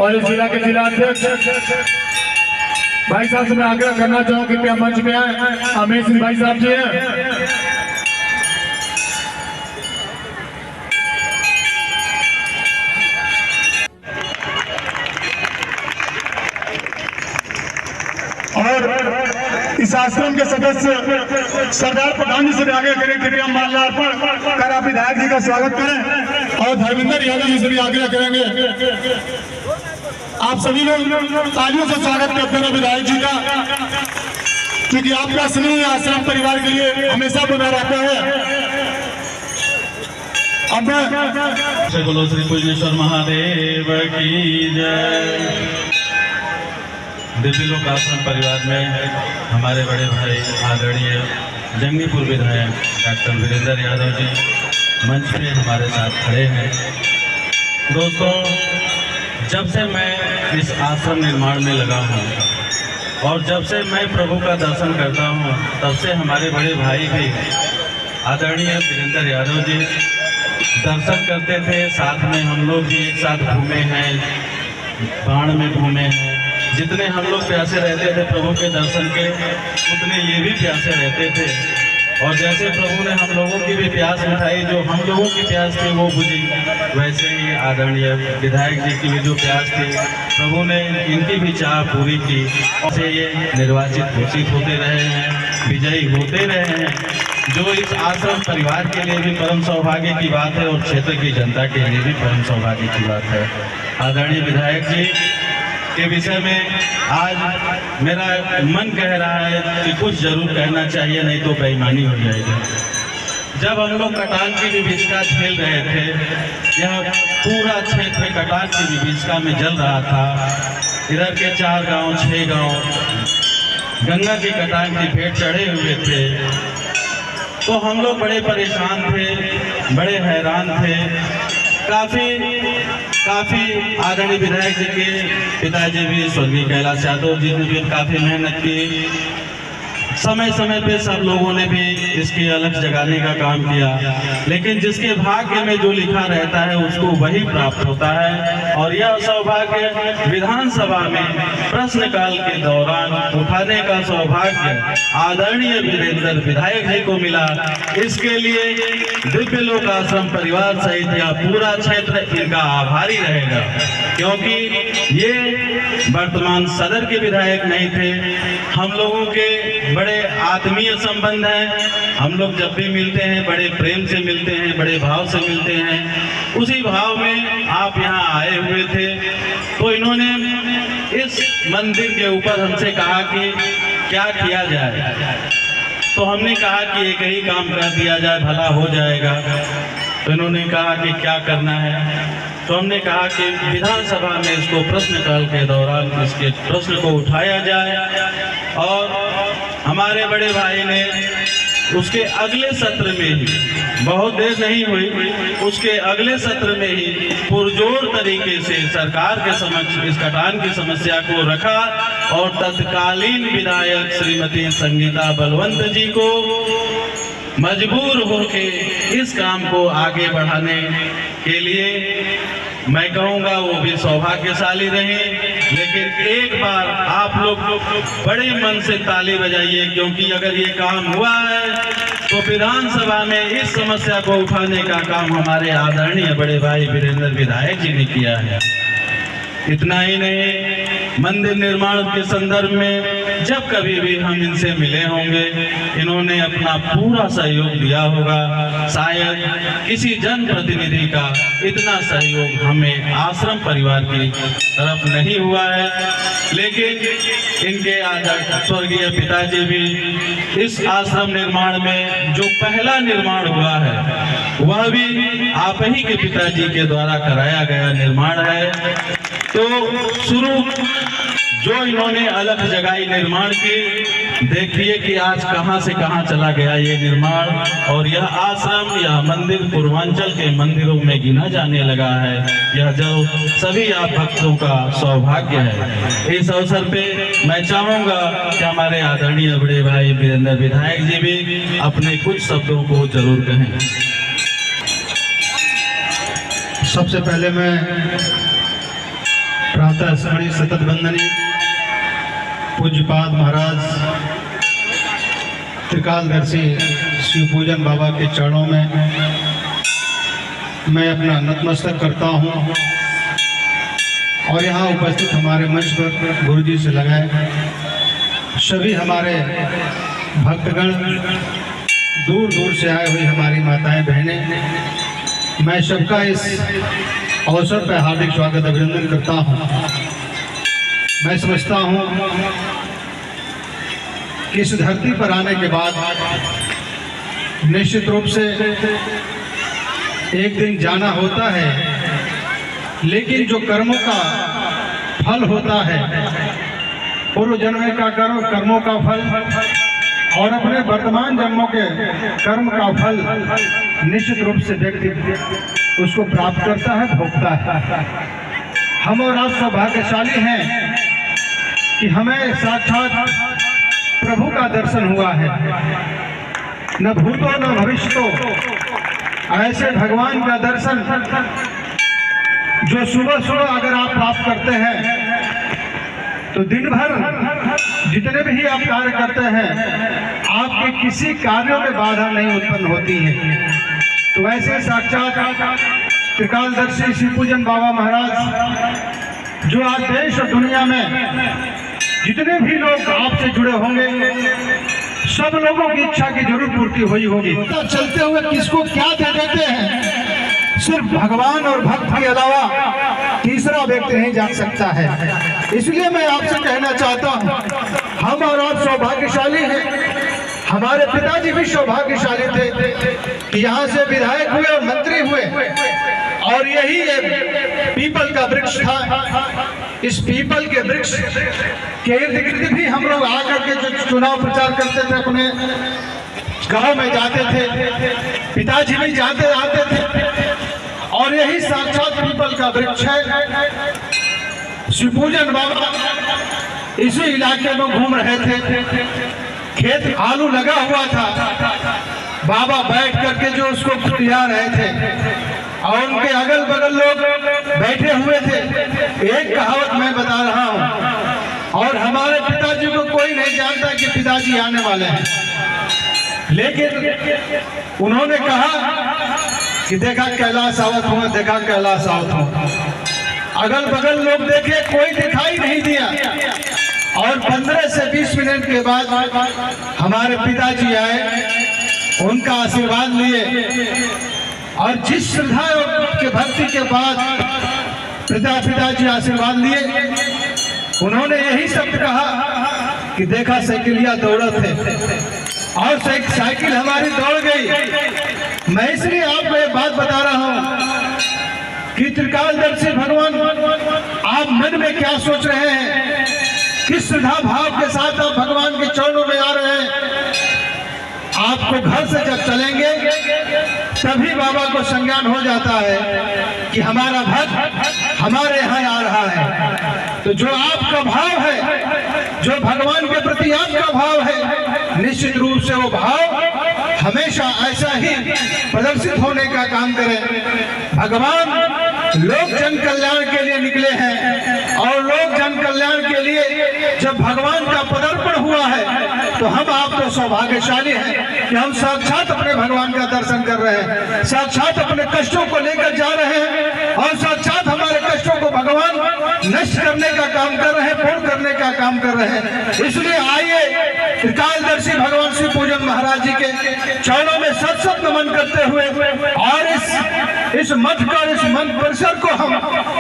और इस जिला के जिला अध्यक्ष भाई साहब से मैं आग्रह करना चाहूँ कि कृपया मंच में आए। अमेश सिंह भाई साहब जी हैं। और इस आश्रम के सदस्य सरदार प्रधान जी से आगे करें कृपया माल्यार्पण कर आप विधायक जी का स्वागत करें और धर्मेंद्र यादव जी से भी आग्रह करेंगे आप सभी लोग तालियों से स्वागत करते हैं विधायक जी का, क्योंकि आपका स्नेह आश्रम परिवार के लिए हमेशा बना रहता है। अब मैं बोलो श्री पूजनेश्वर महादेव की जय। दिव्य लोक आश्रम परिवार में हमारे बड़े भाई आदरणीय जंगीपुर विधायक डॉक्टर वीरेंद्र यादव जी मंच पे हमारे साथ खड़े हैं। दोस्तों, जब से मैं इस आश्रम निर्माण में लगा हूँ और जब से मैं प्रभु का दर्शन करता हूँ, तब से हमारे बड़े भाई भी आदरणीय वीरेंद्र यादव जी दर्शन करते थे। साथ में हम लोग भी एक साथ घूमे हैं, बाण में घूमे हैं। जितने हम लोग प्यासे रहते थे प्रभु के दर्शन के, उतने ये भी प्यासे रहते थे। और जैसे प्रभु ने हम लोगों की भी प्यास मिटाई, जो हम लोगों की प्यास थी वो बुझी, वैसे ही आदरणीय विधायक जी की भी जो प्यास थी प्रभु ने इनकी भी चाह पूरी की। और ये निर्वाचित घोषित होते रहे हैं, विजयी होते रहे हैं, जो इस आश्रम परिवार के लिए भी परम सौभाग्य की बात है और क्षेत्र की जनता के लिए भी परम सौभाग्य की बात है। आदरणीय विधायक जी के विषय में आज मेरा मन कह रहा है कि कुछ जरूर कहना चाहिए, नहीं तो बेईमानी हो जाएगी। जब हम लोग कटान की विभीषिका झेल रहे थे, यह पूरा क्षेत्र कटान की विभीषिका में जल रहा था। इधर के 4 गांव 6 गांव गंगा की कटान की भेंट चढ़े हुए थे, तो हम लोग बड़े परेशान थे, बड़े हैरान थे। काफ़ी आदरणीय विधायक जी के पिताजी भी स्वर्गीय कैलाश यादव जी ने भी काफ़ी मेहनत की। समय समय पे सब लोगों ने भी इसकी अलख जगाने का काम किया, लेकिन जिसके भाग्य में जो लिखा रहता है उसको वही प्राप्त होता है। और यह सौभाग्य विधानसभा में प्रश्नकाल के दौरान उठाने का सौभाग्य आदरणीय वीरेंद्र विधायक जी को मिला। इसके लिए दिव्य लोक आश्रम परिवार सहित यह पूरा क्षेत्र इनका आभारी रहेगा, क्योंकि ये वर्तमान सदर के विधायक नहीं थे। हम लोगों के बड़े आत्मीय संबंध हैं। हम लोग जब भी मिलते हैं बड़े प्रेम से मिलते हैं, बड़े भाव से मिलते हैं। उसी भाव में आप यहाँ आए हुए थे, तो इन्होंने इस मंदिर के ऊपर हमसे कहा कि क्या किया जाए, तो हमने कहा कि एक ही काम कर दिया जाए, भला हो जाएगा। तो इन्होंने कहा कि क्या करना है, तो हमने कहा कि विधानसभा में इसको प्रश्नकाल के दौरान इसके प्रश्न को उठाया जाए। और हमारे बड़े भाई ने उसके अगले सत्र में ही, बहुत देर नहीं हुई, उसके अगले सत्र में ही पुरजोर तरीके से सरकार के समक्ष इस कटान की समस्या को रखा और तत्कालीन विधायक श्रीमती संगीता बलवंत जी को मजबूर होके इस काम को आगे बढ़ाने के लिए, मैं कहूँगा वो भी सौभाग्यशाली रहे। लेकिन एक बार आप लोग बड़े मन से ताली बजाइए, क्योंकि अगर ये काम हुआ है तो विधानसभा में इस समस्या को उठाने का काम हमारे आदरणीय बड़े भाई वीरेंद्र विधायक जी ने किया है। इतना ही नहीं, मंदिर निर्माण के संदर्भ में जब कभी भी हम इनसे मिले होंगे, इन्होंने अपना पूरा सहयोग दिया होगा। शायद किसी जनप्रतिनिधि का इतना सहयोग हमें आश्रम परिवार की तरफ नहीं हुआ है। लेकिन इनके आदरणीय स्वर्गीय पिताजी भी इस आश्रम निर्माण में जो पहला निर्माण हुआ है वह भी आप ही के पिताजी के द्वारा कराया गया निर्माण है। तो शुरू जो इन्होंने अलख जगाई निर्माण की, देखिए कि आज कहां से कहां चला गया ये निर्माण। और यह आश्रम, यह मंदिर पूर्वांचल के मंदिरों में गिना जाने लगा है। यह जो सभी आप भक्तों का सौभाग्य है। इस अवसर पे मैं चाहूंगा कि हमारे आदरणीय बड़े भाई वीरेंद्र विधायक जी भी अपने कुछ शब्दों को जरूर कहें। सबसे पहले मैं प्रातः स्मरणीय सतत वंदनीय पूज्यपाद महाराज त्रिकालदर्शी शिव पूजन बाबा के चरणों में मैं अपना नतमस्तक करता हूँ और यहाँ उपस्थित हमारे मंच पर गुरुजी से लगाए सभी हमारे भक्तगण, दूर दूर से आए हुए हमारी माताएं बहनें, मैं सबका इस अवसर पर हार्दिक स्वागत अभिनंदन करता हूँ। मैं समझता हूँ कि इस धरती पर आने के बाद निश्चित रूप से एक दिन जाना होता है, लेकिन जो कर्मों का फल होता है, पूर्व जन्म का कर्मों का फल और अपने वर्तमान जन्मों के कर्म का फल निश्चित रूप से व्यक्ति उसको प्राप्त करता है, भोगता है। हम और आप सौभाग्यशाली हैं कि हमें साक्षात प्रभु का दर्शन हुआ है। न भूतो न भविष्य, ऐसे भगवान का दर्शन जो सुबह सुबह अगर आप प्राप्त करते हैं तो दिन भर जितने भी आप कार्य करते हैं आपके किसी कार्यों में बाधा नहीं उत्पन्न होती है। तो ऐसे साक्षात त्रिकालदर्शी शिव पूजन बाबा महाराज जो आज देश और दुनिया में जितने भी लोग आपसे जुड़े होंगे, सब लोगों की इच्छा की जरूर पूर्ति हुई होगी। चलते हुए किसको क्या दे देते हैं सिर्फ भगवान और भक्त के अलावा तीसरा व्यक्ति नहीं जान सकता है। इसलिए मैं आपसे कहना चाहता हूँ, हम और आप सौभाग्यशाली हैं। हमारे पिताजी भी सौभाग्यशाली थे कि यहाँ से विधायक हुए और मंत्री हुए, और यही एक पीपल का वृक्ष था। इस पीपल के वृक्ष के इर्द गिर्द भी हम लोग आकर के जो चुनाव प्रचार करते थे, अपने गांव में जाते थे, पिताजी भी जाते आते थे, और यही साक्षात पीपल का वृक्ष है। शिव पूजन बाबा इसी इलाके में घूम रहे थे, खेत आलू लगा हुआ था, बाबा बैठ करके जो उसको खुटिया रहे थे और उनके अगल बगल लोग बैठे हुए थे। एक कहावत मैं बता रहा हूँ, और हमारे पिताजी को कोई नहीं जानता कि पिताजी आने वाले हैं, लेकिन उन्होंने कहा कि देखा कैलाश आवत हूँ, देखा कैलाश आवत हूँ। अगल बगल लोग देखे, कोई दिखाई नहीं दिया, और 15 से 20 मिनट के बाद हमारे पिताजी आए, उनका आशीर्वाद लिए, और जिस श्रद्धा के भक्ति के बाद पिताजी आशीर्वाद लिए, उन्होंने यही शब्द कहा कि देखा साइकिलिया दौड़त है, और साइकिल हमारी दौड़ गई। मैं इसलिए आपको एक बात बता रहा हूँ कि त्रिकालदर्शी भगवान आप मन में क्या सोच रहे हैं, किस श्रद्धा भाव के साथ आप भगवान के चरणों में आ रहे हैं। आपको घर से जब चलेंगे तभी बाबा को संज्ञान हो जाता है कि हमारा भक्त हमारे यहाँ आ रहा है। तो जो आपका भाव है, जो भगवान के प्रति आपका भाव है, निश्चित रूप से वो भाव हमेशा ऐसा ही प्रदर्शित होने का काम करे। भगवान लोक जन कल्याण के लिए निकले हैं, और लोक जन कल्याण के लिए जब भगवान का पदार्पण हुआ है तो हम आप तो सौभाग्यशाली हैं कि हम साक्षात अपने भगवान का दर्शन कर रहे हैं, साक्षात अपने कष्टों को लेकर जा रहे हैं, और साक्षात हमारे कष्टों को भगवान नष्ट करने का काम कर रहे हैं, पूर्ण करने का काम कर रहे हैं। इसलिए आइए त्रिकालदर्शी भगवान शिव पूजन महाराज जी के चरणों में सत सत नमन करते हुए, और इस मठ का, इस मन परिसर को हम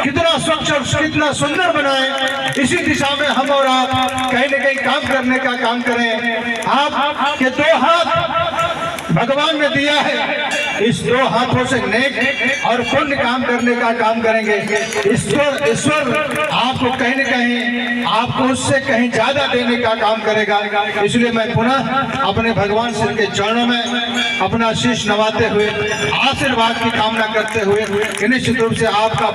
कितना स्वच्छ और कितना सुंदर बनाएं, इसी दिशा में हम और आप कहीं न कहीं काम करने का काम करें। आपके 2 हाथ भगवान ने दिया है, इस 2 हाथों से नेक और पुण्य काम करने का काम करेंगे। ईश्वर आपको कहीं न कहीं, आपको उससे कहीं ज्यादा देने का काम करेगा। इसलिए मैं पुनः अपने भगवान श्री के चरणों में अपना शीश नवाते हुए, आशीर्वाद की कामना करते हुए, निश्चित रूप से आपका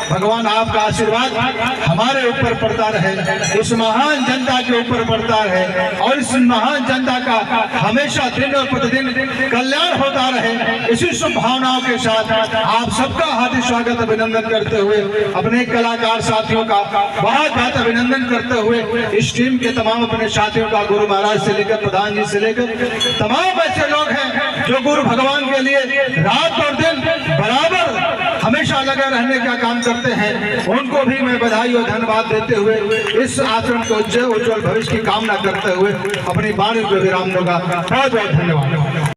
भगवान, आपका आशीर्वाद हमारे ऊपर पड़ता रहे, इस महान जनता के ऊपर पड़ता रहे, और इस महान जनता का हमेशा दिन और प्रतिदिन कल्याण होता रहे, इसी शुभ भावनाओं के साथ आप सबका हार्दिक स्वागत अभिनंदन करते हुए, अपने कलाकार साथियों का बहुत बहुत अभिनंदन करते हुए, इस टीम के तमाम अपने साथियों का, गुरु महाराज से लेकर प्रधान जी से लेकर तमाम ऐसे लोग हैं जो गुरु भगवान के लिए रात और दिन बराबर हमेशा लगे रहने का काम करते हैं, उनको भी मैं बधाई और धन्यवाद देते हुए इस आश्रम को उज्जवल भविष्य की कामना करते हुए अपनी वाणी को विराम दूंगा। बहुत बहुत धन्यवाद।